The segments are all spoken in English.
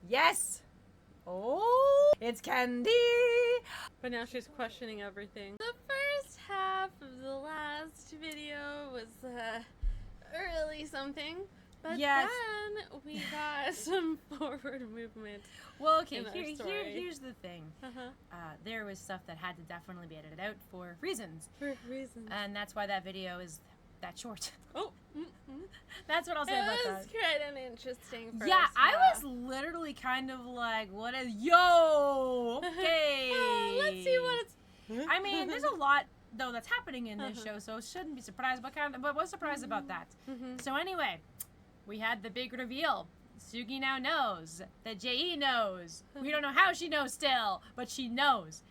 Yes! Oh, it's Candy! But now she's questioning everything. The first half of the last video was really something. But Yes. then we got some forward movement. Well, okay, in our here's the thing. Uh-huh. There was stuff that had to definitely be edited out for reasons. For reasons. And that's why that video is that short. Oh. That's what I'll say about It that. was quite an interesting first Yeah, I half. was literally kind of like, what is... Yo! Okay! Let's see what it's... I mean, there's a lot, though, that's happening in this show, so shouldn't be surprised, but was surprised about that. So anyway, we had the big reveal. Sugi now knows that J.E. knows. We don't know how she knows still, but she knows.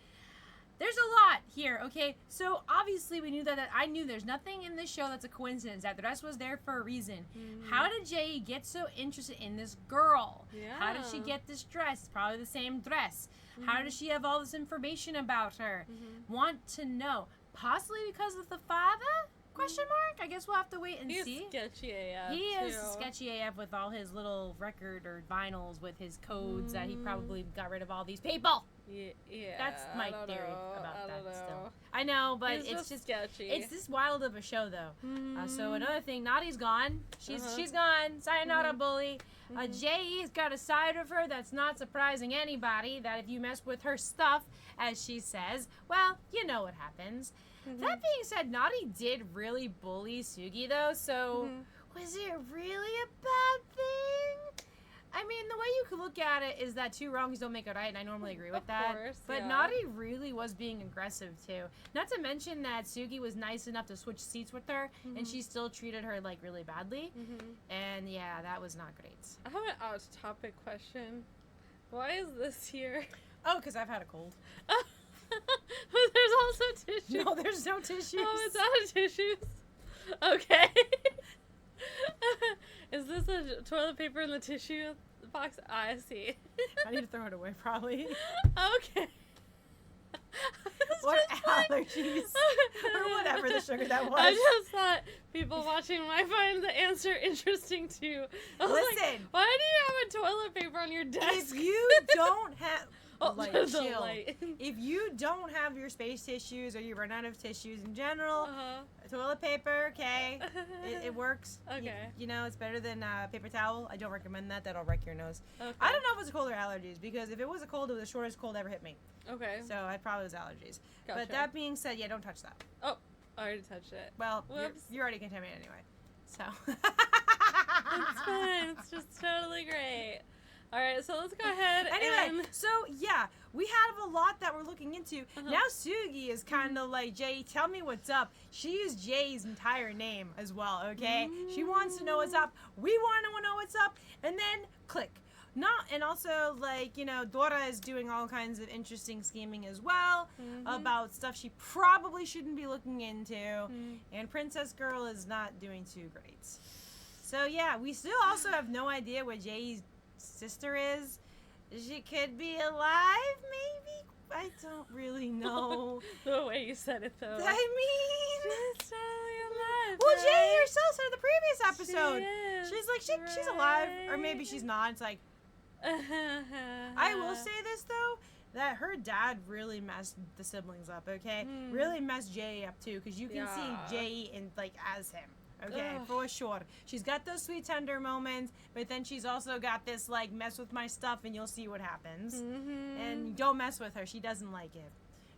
There's a lot here, okay? So obviously we knew that I knew there's nothing in this show that's a coincidence, that the rest was there for a reason. How did J.E. get so interested in this girl? Yeah. How did she get this dress? It's probably the same dress. How does she have all this information about her? Want to know. Possibly because of the father? Question mark? I guess we'll have to wait and see. He's sketchy AF, He is too. sketchy AF with all his little record or vinyls with his codes that he probably got rid of all these people. Yeah. That's my I don't theory know. about I that don't know. still. I know, but He's it's just sketchy. it's this wild of a show though. So another thing, Nadi's gone. She's gone. Sayonara, bully. J.E.'s got a side of her that's not surprising anybody, that if you mess with her stuff, as she says, well, you know what happens. That being said, Nadi did really bully Sugi though, so was it really a bad thing? I mean, the way you could look at it is that two wrongs don't make a right, and I normally agree with that. Of course, But yeah. Nadi really was being aggressive too. Not to mention that Sugi was nice enough to switch seats with her, and she still treated her like really badly. And yeah, that was not great. I have an out-topic question. Why is this here? Oh, because I've had a cold. But there's also tissues. No, there's no tissues. Oh, it's out of tissues. Okay. Is this a toilet paper in the tissue box? I see. I need to throw it away, probably. Okay. What allergies? Or whatever the sugar that was. I just thought people watching might find the answer interesting too. I was like, Listen. why do you have a toilet paper on your desk? If you don't have... Oh, Like, the chill. light. If you don't have your space tissues or you run out of tissues in general, toilet paper, okay, it works. Okay. You know, it's better than paper towel. I don't recommend that. That'll wreck your nose. Okay. I don't know if it's a cold or allergies, because if it was a cold, it was the shortest cold ever hit me. Okay. So I probably was allergies. Gotcha. But that being said, yeah, don't touch that. Oh, I already touched it. Well, Whoops. you're already contaminated anyway. So. It's fine. It's just totally great. All right, so let's go ahead. Anyway, and... so yeah, we have a lot that we're looking into. Now Sugi is kind of like, Jay, tell me what's up. She used Jay's entire name as well, okay? She wants to know what's up. We want to know what's up. And then click. And also, like, you know, Dora is doing all kinds of interesting scheming as well about stuff she probably shouldn't be looking into. And Princess Girl is not doing too great. So yeah, we still also have no idea where Jay's sister is. She could be alive, maybe? I don't really know. The way you said it, though. I mean... She's totally alive, Well, right? Jay herself said in the previous episode. She is, She's like, she's alive. Or maybe she's not. It's like... I will say this, though, that her dad really messed the siblings up, okay? Really messed Jay up, too, because you can see Jay in, like, as him. Okay, for sure. She's got those sweet, tender moments, but then she's also got this, like, mess with my stuff and you'll see what happens. And don't mess with her. She doesn't like it.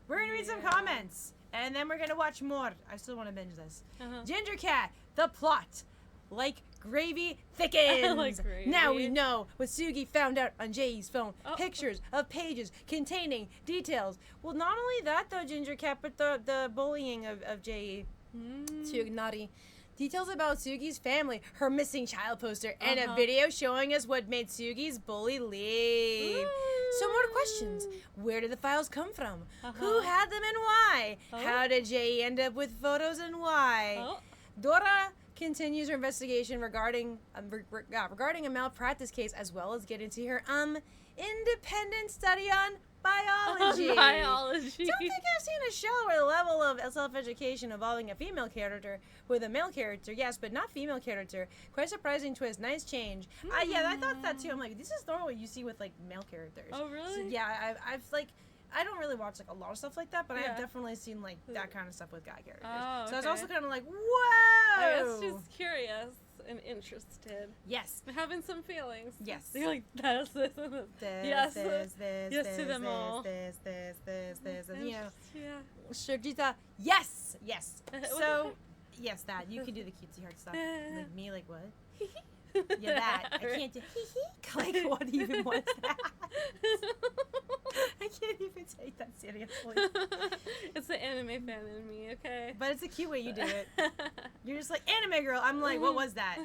We're going to read some comments, and then we're going to watch more. I still want to binge this. Ginger Cat, the plot. Like gravy thickens. Like gravy. Now we know what Sugi found out on Jay's phone. Pictures of pages containing details. Well, not only that, though, Ginger Cat, but the bullying of Jay. Sugi, naughty. Details about Sugi's family, her missing child poster, and a video showing us what made Sugi's bully leave. Some more questions. Where did the files come from? Who had them and why? How did Jay end up with photos and why? Dora continues her investigation regarding a malpractice case, as well as get into her independent study on biology. Biology. Don't think I've seen a show where the level of self-education involving a female character with a male character, yes, but not female character. Quite surprising twist. Nice change. Yeah, I thought that too. I'm like, this is normal what you see with like male characters. Oh, really? So, yeah, I've like. I don't really watch like a lot of stuff like that, but Yeah. I've definitely seen like that kind of stuff with guy characters. Oh, So I was okay. also kind of like, whoa! I was just curious and interested. Yes. Having some feelings. Yes. You're like, this, and this. Yes. Yes to them all. this, and you know, Yeah. Shurjita, yes, yes. What So, yes, that. You can do the cutesy heart stuff. Like me, like what? Yeah, that. I can't do like, what even was that? I can't even take that seriously. It's the anime fan in me, okay? But it's a cute way you do it. You're just like, anime girl. I'm like, what was that?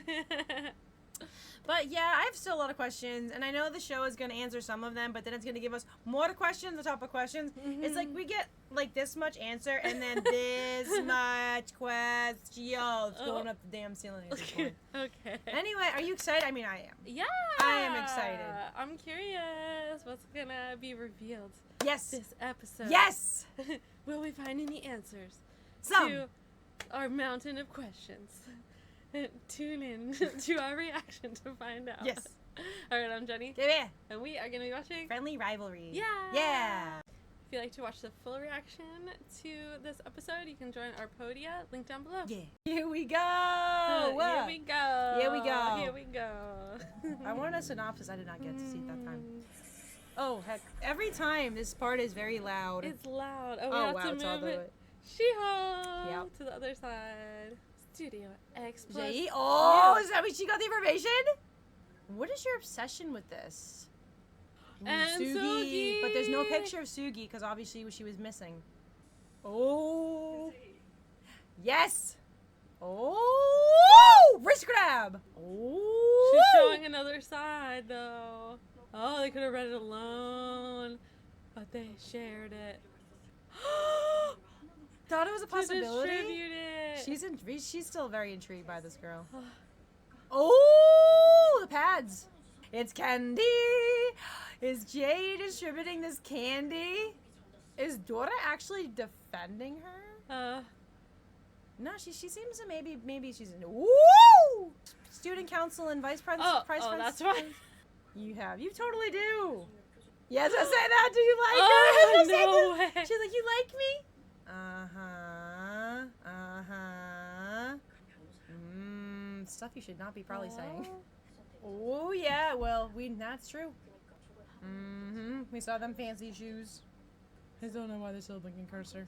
But yeah, I have still a lot of questions, and I know the show is going to answer some of them, but then it's going to give us more questions on top of questions. It's like we get like this much answer, and then this much questions going up the damn ceiling at this point. Okay. Anyway, are you excited? I mean, I am. Yeah. I am excited. I'm curious what's gonna be revealed Yes. this episode. Yes. Will we find any answers Some. to our mountain of questions? Tune in to our reaction to find out. Yes. All right, I'm Jenny, Give it. and we are gonna be watching Friendly Rivalry. Yeah. Yeah. If you'd like to watch the full reaction to this episode, you can join our Podia, link down below. Yeah. Here we go. Here we go. Here we go. Here we go. I wanted a synopsis. I did not get to see it that time. Oh, heck. Every time this part is very loud. It's loud. Oh, we Oh, have wow. to It's all move the way. it. She-Hulk Yep. to the other side. Studio X plus. J-E? Oh, you. is that what she got the information? What is your obsession with this? Ooh, And Sugi. But there's no picture of Sugi because obviously she was missing. Oh. Yes. Oh. Wrist grab. Oh. She's showing another side, though. Oh, they could have read it alone, but they shared it. Thought it was a To possibility. distribute it. She's still very intrigued by this girl. Oh, the pads. It's candy. Is Jay distributing this candy? Is Dora actually defending her? No, she seems to maybe she's in. Woo! Student council and vice president. Oh, that's right. You totally do. Yes, I say that. Do you like Oh, her? no way. She's like, you like me? Stuff you should not be probably saying. Oh yeah, well, that's true. We saw them fancy shoes. I don't know why they're still blinking cursor.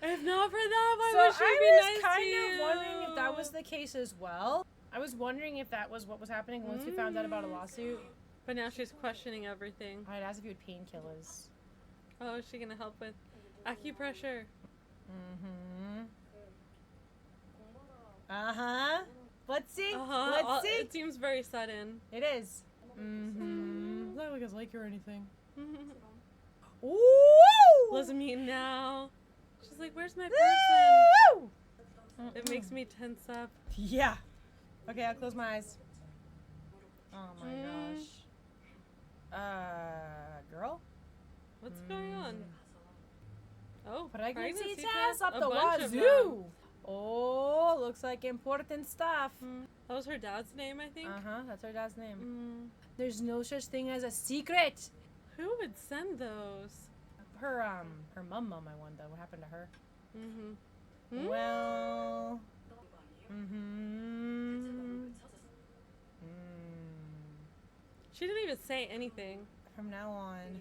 If not for them, I So wish I we'd be was nice kind to of you. wondering if that was the case as well. I was wondering if that was what was happening once we found out about a lawsuit. But now she's questioning everything. I'd ask if you had painkillers. Oh, is she gonna help with acupressure? Let's see. Uh-huh. Let's see. It seems very sudden. It is. It's not like it's like or anything. Ooh! Let's meet now. She's like, where's my person? Woo! It makes me tense up. Yeah. Okay, I'll close my eyes. Oh my gosh. Girl? What's going on? Oh, Pregnancy test test up A the bunch of wazoo. them. Oh, looks like important stuff. That was her dad's name, I think. That's her dad's name. There's no such thing as a secret. Who would send those? Her mum, I wonder what happened to her. Well, She didn't even say anything. from now on.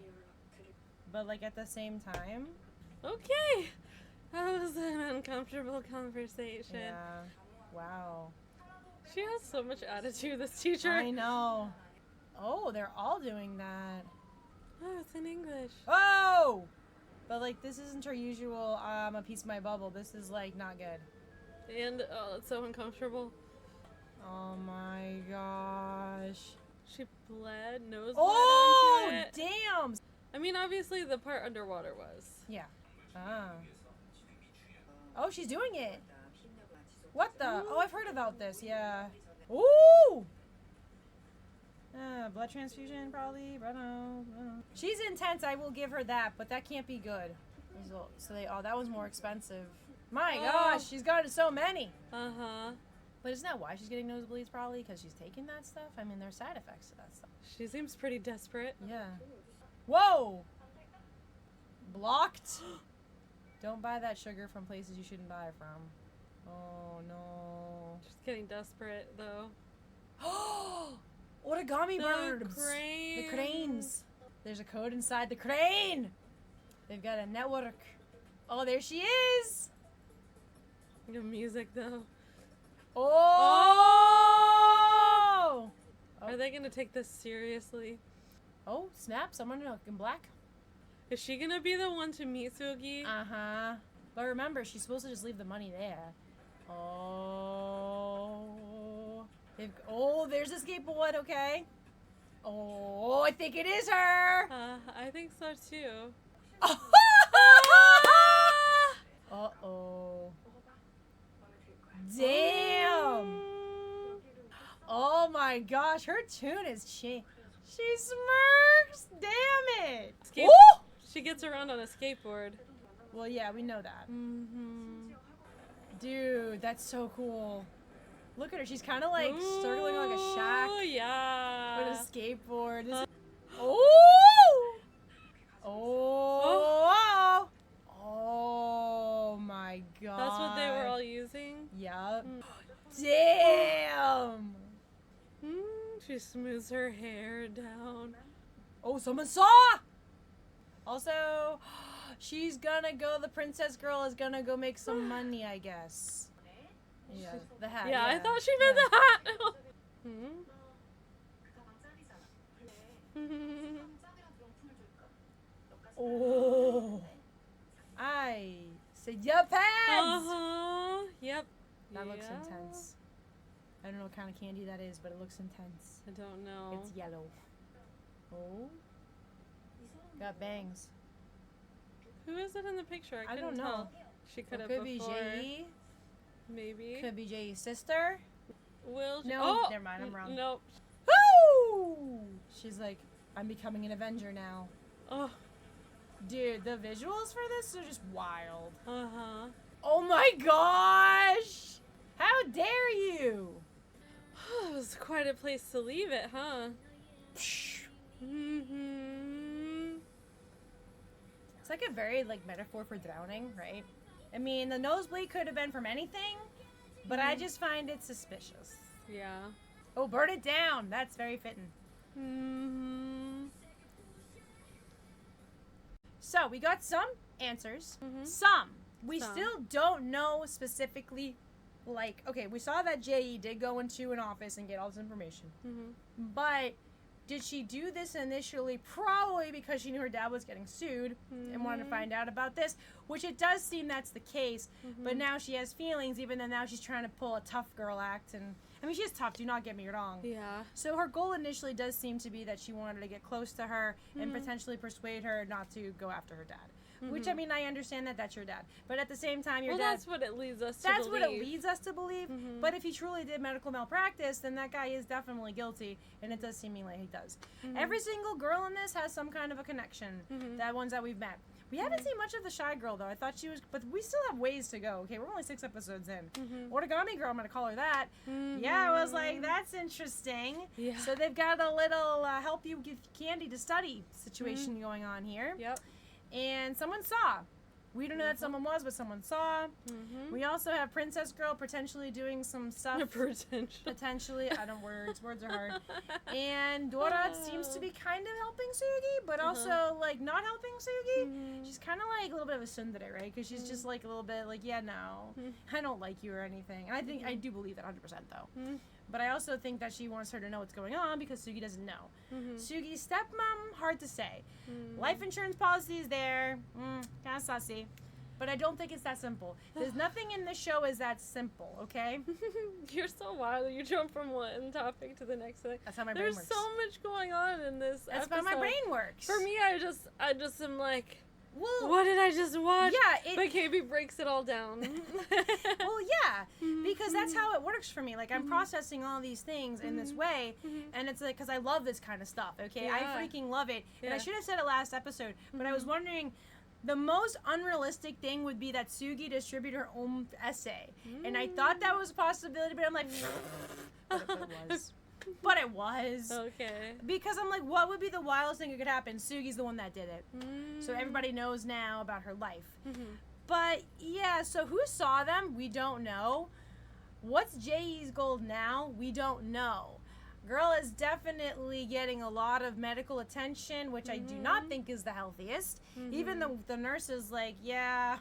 But like at the same time. Okay. That was an uncomfortable conversation. Yeah. Wow. She has so much attitude, this teacher. I know. Oh, they're all doing that. Oh, it's in English. Oh! But like this isn't her usual a piece of my bubble. This is like not good. And, oh, it's so uncomfortable. Oh my gosh. She bled, nose bled Oh, onto it. damn! I mean, obviously the part underwater was. Yeah. Oh, she's doing it. What the? Oh, I've heard about this. Yeah. Ooh. Blood transfusion, probably. I don't know. She's intense. I will give her that, but that can't be good. So that one's more expensive. My gosh, she's gotten so many. But isn't that why she's getting nosebleeds? Probably because she's taking that stuff. I mean, there's side effects to that stuff. She seems pretty desperate. Yeah. Whoa. Blocked. Don't buy that sugar from places you shouldn't buy it from. Oh no. She's getting desperate though. Origami birds. Crane. The cranes. There's a code inside the crane. They've got a network. Oh, there she is. The music though. Oh! Are they gonna take this seriously? Oh, snap. Someone in black. Is she gonna be the one to meet Sugi? Uh-huh. But remember, she's supposed to just leave the money there. Oh. There's a skateboard, okay. Oh, I think it is her. I think so too. Uh-oh. Damn. Oh my gosh, her tune is she smirks. Damn it. She gets around on a skateboard. Well, yeah, we know that. Dude, that's so cool. Look at her. She's kind of like circling like a shack. Oh, yeah. With a skateboard. Oh my god. That's what they were all using? Yep. Damn. She smooths her hair down. Oh, someone saw! Also, she's gonna go, the princess girl is gonna go make some money, I guess. Yeah, the hat. Yeah, I thought she meant the hat. Oh. I said, your pants! Yep. That looks intense. I don't know what kind of candy that is, but it looks intense. I don't know. It's yellow. Oh. Got bangs. Who is it in the picture? I couldn't don't know. tell. She could have Could before. be J.E. Maybe. Could be J.E.'s sister. Will she? No, never mind, I'm wrong. Nope. Woo! She's like, I'm becoming an Avenger now. Oh. Dude, the visuals for this are just wild. Oh my gosh! How dare you? It was quite a place to leave it, huh? It's like a very metaphor for drowning, right? I mean, the nosebleed could have been from anything, but I just find it suspicious. Yeah. Oh, burn it down. That's very fitting. So we got some answers. Some. We still don't know specifically. Okay, we saw that J.E. did go into an office and get all this information. But did she do this initially? Probably because she knew her dad was getting sued and wanted to find out about this, which it does seem that's the case. But now she has feelings, even though now she's trying to pull a tough girl act. And I mean, she is tough, do not get me wrong. Yeah. So her goal initially does seem to be that she wanted to get close to her and potentially persuade her not to go after her dad. Which, I mean, I understand that that's your dad. But at the same time, your dad... Well, that's what it leads us to believe. That's what it leads us to believe. But if he truly did medical malpractice, then that guy is definitely guilty. And it does seem like he does. Every single girl in this has some kind of a connection. That ones that we've met. We haven't seen much of the shy girl, though. I thought she was... But we still have ways to go. Okay, we're only 6 episodes in. Origami girl, I'm going to call her that. Yeah, I was like, that's interesting. Yeah. So they've got a little help you give candy to study situation going on here. Yep. And someone saw. We don't know that someone was, but someone saw. We also have Princess Girl potentially doing some stuff. Potentially. I don't words. Words are hard. And Dora seems to be kind of helping Sugi, but also, not helping Sugi. She's kind of a little bit of a tsundere, right? Because she's just, a little bit yeah, no. I don't like you or anything. And I do believe that 100%, though. But I also think that she wants her to know what's going on because Sugi doesn't know. Sugi's stepmom, hard to say. Life insurance policy is there. Kind of sussy. But I don't think it's that simple. There's nothing in this show is that simple, okay? You're so wild. You jump from one topic to the next. That's how my brain works. There's so much going on in this episode. That's how my brain works. For me, I just am like, Well, what did I just watch? Yeah, but KB breaks it all down. Well, yeah, because that's how it works for me. Like, I'm processing all these things in this way, and it's like, because I love this kind of stuff, okay? Yeah. I freaking love it. And I Yeah. should have said it last episode, but I was wondering, the most unrealistic thing would be that Sugi distributed her own essay. And I thought that was a possibility, but I'm like, but it was. But it was. Okay. Because I'm like, what would be the wildest thing that could happen? Sugi's the one that did it. So everybody knows now about her life. But, yeah, so who saw them? We don't know. What's J.E.'s goal now? We don't know. Girl is definitely getting a lot of medical attention, which I do not think is the healthiest. Even though the nurse is like, yeah,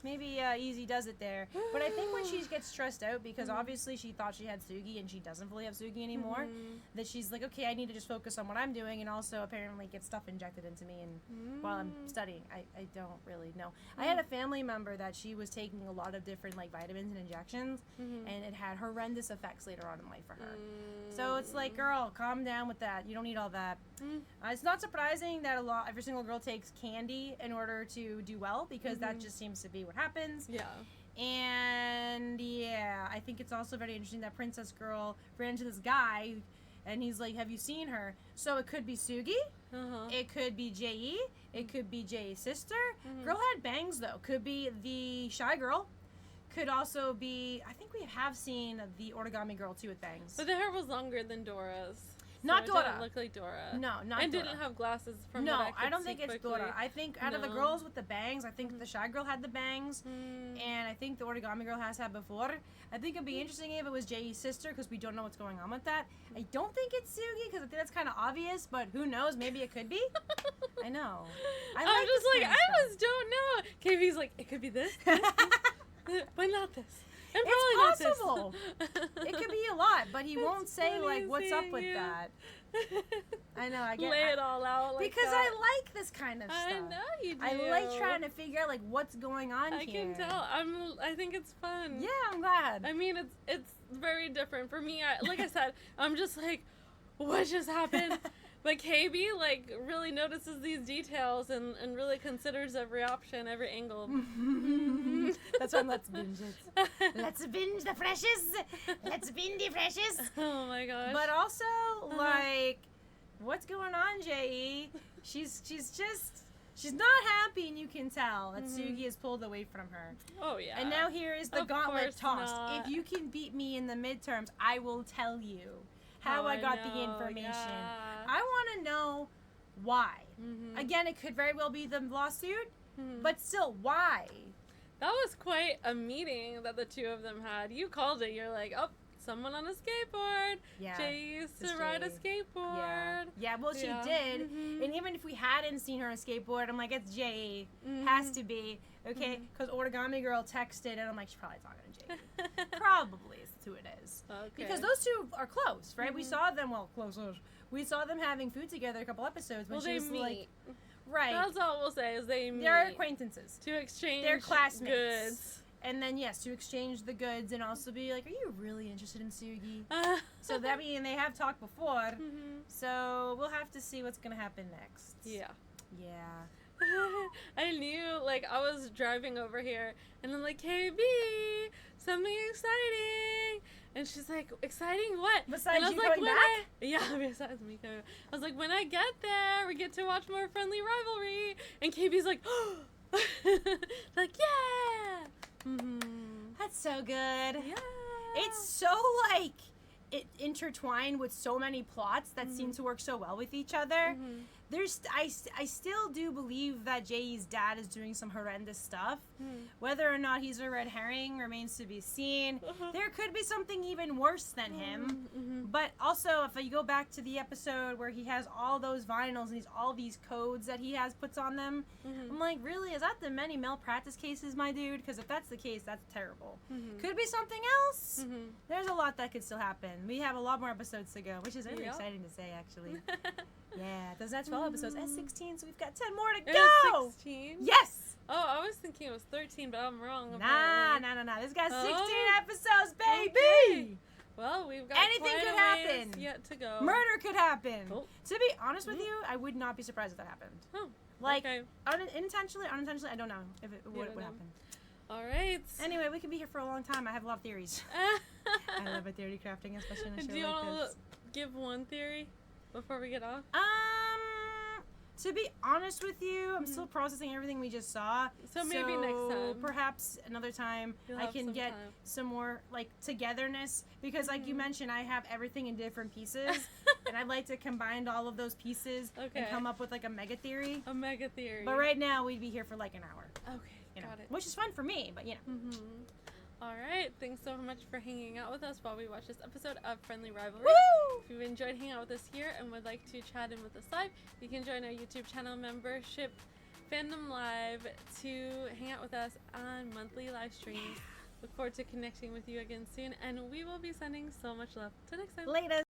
maybe Easy does it there. But I think when she gets stressed out, because obviously she thought she had Sugi and she doesn't fully have Sugi anymore, that she's like, okay, I need to just focus on what I'm doing, and also apparently get stuff injected into me and while I'm studying. I don't really know. I had a family member that she was taking a lot of different like vitamins and injections, and it had horrendous effects later on in life for her. So it's like, girl, calm down with that. You don't need all that. It's not surprising that every single girl takes candy in order to do well, because that just seems to be what happens. Yeah. And yeah, I think it's also very interesting that Princess Girl ran into this guy, and he's like, have you seen her? So it could be Sugi, it could be J.E., it could be J.E.'s sister. Girl had bangs though. Could be the shy girl. Could also be, I think we have seen the origami girl too with bangs. But the hair was longer than Dora's. So Not it Dora. didn't look like Dora. No, not and Dora. didn't have glasses from No, what I could I don't see think it's quickly. Dora. I think out of the girls with the bangs, I think the shy girl had the bangs, and I think the origami girl has had before. I think it'd be interesting if it was J.E.'s sister, because we don't know what's going on with that. I don't think it's Sugi, because I think that's kind of obvious, but who knows? Maybe it could be. I know. I'm like just this like, kind of I stuff. just don't know. KV's like, it could be this, but not this. And It's probably possible. Not this. It could be a lot, but he won't say funny like what's up seeing with you. that. I know. I get Lay it all out like because that. I like this kind of stuff. I know you do. I like trying to figure out like what's going on I here. can tell. I think it's fun. Yeah, I'm glad. I mean, it's very different for me. Like I said, I'm just like, what just happened? But KB like really notices these details and really considers every option, every angle. That's when Let's Binge it. Let's binge the precious. Let's binge the precious. Oh my gosh. But also like, what's going on, J.E.? She's not happy, and you can tell that Sugi is pulled away from her. Oh yeah. And now here is the Of gauntlet course tossed. not. If you can beat me in the midterms, I will tell you how I got the information. Yeah. I want to know why. Again, it could very well be the lawsuit, but still, why? That was quite a meeting that the two of them had. You called it. You're like, oh, someone on a skateboard. Yeah. Jay used it's to ride a Jay. skateboard. Yeah, well, she Yeah. did. And even if we hadn't seen her on a skateboard, I'm like, it's J.E. Has to be. Okay? Because Origami Girl texted, and I'm like, she's probably talking to J.E. Probably is who it is. Okay. Because those two are close, right? We saw them, closer. We saw them having food together a couple episodes when well, she they was meet. like, right. That's all we'll say is they meet. They're acquaintances. To exchange They're classmates. goods. And then, yes, to exchange the goods and also be like, are you really interested in Sugi? So that mean they have talked before. So we'll have to see what's going to happen next. Yeah. Yeah. I knew, like, I was driving over here, and I'm like, KB, something exciting. And she's like, exciting what? Besides and I was you like, coming when back? Yeah, besides me coming back. I was like, when I get there, we get to watch more Friendly Rivalry. And KB's like, like, yeah. That's so good. Yeah. It's so, like, it intertwined with so many plots that seem to work so well with each other. I still do believe that J.E.'s dad is doing some horrendous stuff. Whether or not he's a red herring remains to be seen. There could be something even worse than him. But also, if you go back to the episode where he has all those vinyls and all these codes that he puts on them, I'm like, really? Is that the many malpractice cases, my dude? Because if that's the case, that's terrible. Could be something else. There's a lot that could still happen. We have a lot more episodes to go, which is really exciting to say, actually. Yeah, those are 12 episodes. That's 16, so we've got 10 more to go. 16? Yes. Oh, I was thinking it was 13, but I'm wrong. Nah. apparently. This got 16 episodes, baby. Okay. Well, we've got Anything quite could a happen. ways yet to go. Murder could happen. Oh. To be honest with you, I would not be surprised if that happened. Oh, Like, okay. unintentionally, I don't know if it would know. happen. All right. Anyway, we can be here for a long time. I have a lot of theories. I love a theory crafting, especially in a show Do you like want this. to give one theory before we get off? To be honest with you, I'm still processing everything we just saw. So maybe next time. Perhaps another time You'll I have can some get time. some more like togetherness because like you mentioned, I have everything in different pieces and I'd like to combine all of those pieces and Okay. come up with like a mega theory. A mega theory. But right now we'd be here for like an hour. Okay, You know, got it. which is fun for me, but you know. All right. Thanks so much for hanging out with us while we watch this episode of Friendly Rivalry. Woo! If you've enjoyed hanging out with us here and would like to chat in with us live, you can join our YouTube channel membership, Fandom Live, to hang out with us on monthly live streams. Look forward to connecting with you again soon, and we will be sending so much love. Till next time. Later.